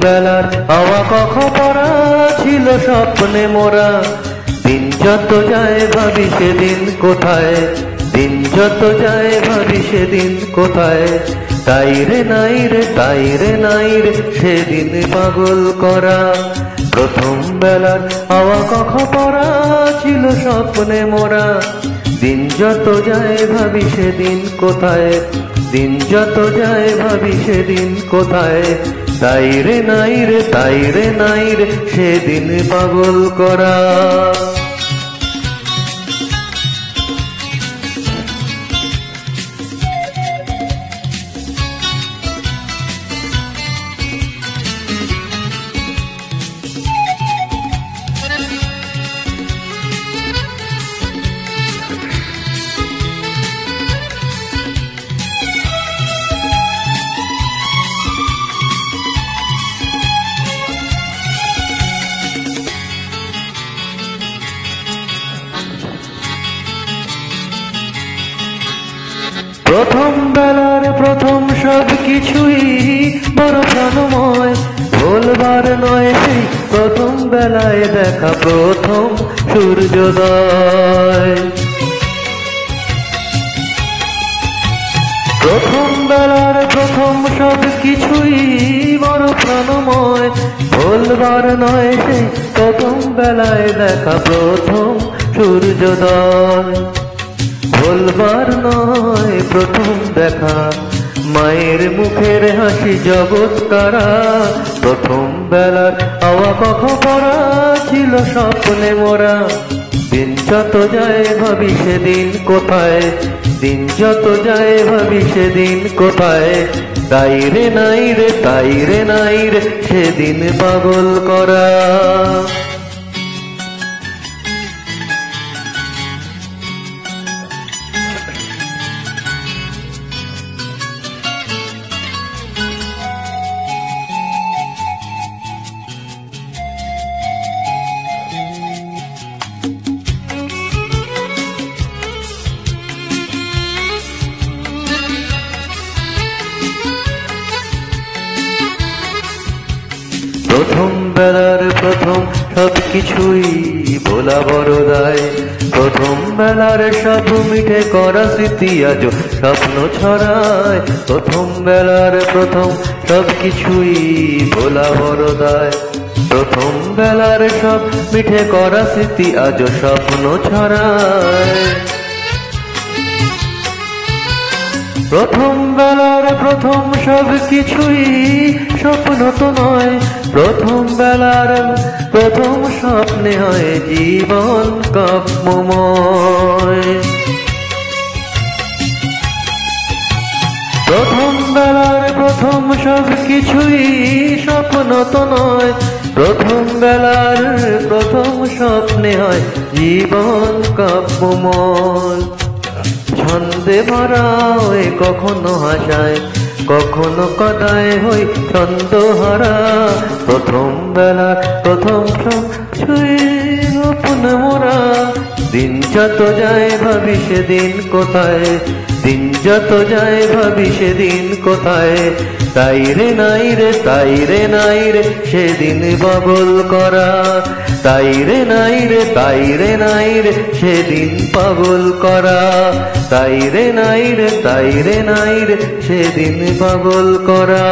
বেলার হাওয়া কখ পড়া ছিল স্বপ্নে মোরা। দিন যত যায় ভাবি সেদিন কোথায়, দিন যত যায় ভাবি সেদিন কোথায়। তাই রে নাই রে, তাই রে নাই রে, সেদিন পাগল করা। প্রথম বেলার হাওয়া কখ পড়া ছিল স্বপ্নে মোরা। দিন যত যায় ভাবি সেদিন কোথায়, দিন যত যায় ভাবি সেদিন কোথায়। তাই রে নাই রে, তাই রে নাই রে, সেদিন পাগল করা। প্রথম বেলার প্রথম সব কিছুই বড় প্রাণময়, ভুলবার নয় সেই প্রথম বেলায় দেখা প্রথম সূর্যোদয়। প্রথম বেলার প্রথম সব কিছুই বড় প্রাণময়, ভুলবার নয় সেই প্রথম বেলায় দেখা প্রথম সূর্যোদয়। ভুলবার নয় প্রথম দেখা মায়ের মুখের হাসি জগৎ কারা। প্রথম বেলার হাওয়া কখ পড়া ছিল স্বপ্নে মোরা। দিন যত যায় ভাবি সেদিন কোথায়, দিন যত যায় ভাবি সেদিন কোথায়। তাই রে নাই রে, তাই রে নাই রে, সেদিন পাগল করা। প্রথম বেলার প্রথম সব কিছুই ভোলা বড় দায়। প্রথম বেলার সব মিঠে করা স্মৃতি আজ স্বপ্ন ছড়ায়। প্রথম বেলার প্রথম সব কিছুই ভোলা বড় দায়। প্রথম বেলার সব মিঠে করা স্মৃতি আজ স্বপ্ন ছড়ায়। প্রথম বেলার প্রথম সব কিছুই স্বপ্ন তো নয়, প্রথম বেলার প্রথম স্বপ্নে হয় জীবন কাব্যময়। প্রথম বেলার প্রথম সব কিছুই স্বপ্ন তো নয়, প্রথম বেলার প্রথম স্বপ্নে হয় জীবন কাব্যময়। ছন্দে ভরা হয়ে কখনো হাসায়, কখনো কাদায় হই ছন্দহারা। প্রথম বেলার প্রথম সব ছুঁয়ে গোপন মোরা। দিন যত যায় ভাবি সেদিন কোথায়, দিন যত যায় ভাবি সেদিন কোথায়। তাই রে নাই রে, তাই রে নাই রে, সেদিন পাগল করা। তাই রে নাই রে, তাই রে নাই রে, সেদিন পাগল করা। তাই রে নাই রে, তাই রে নাই রে, সেদিন পাগল করা।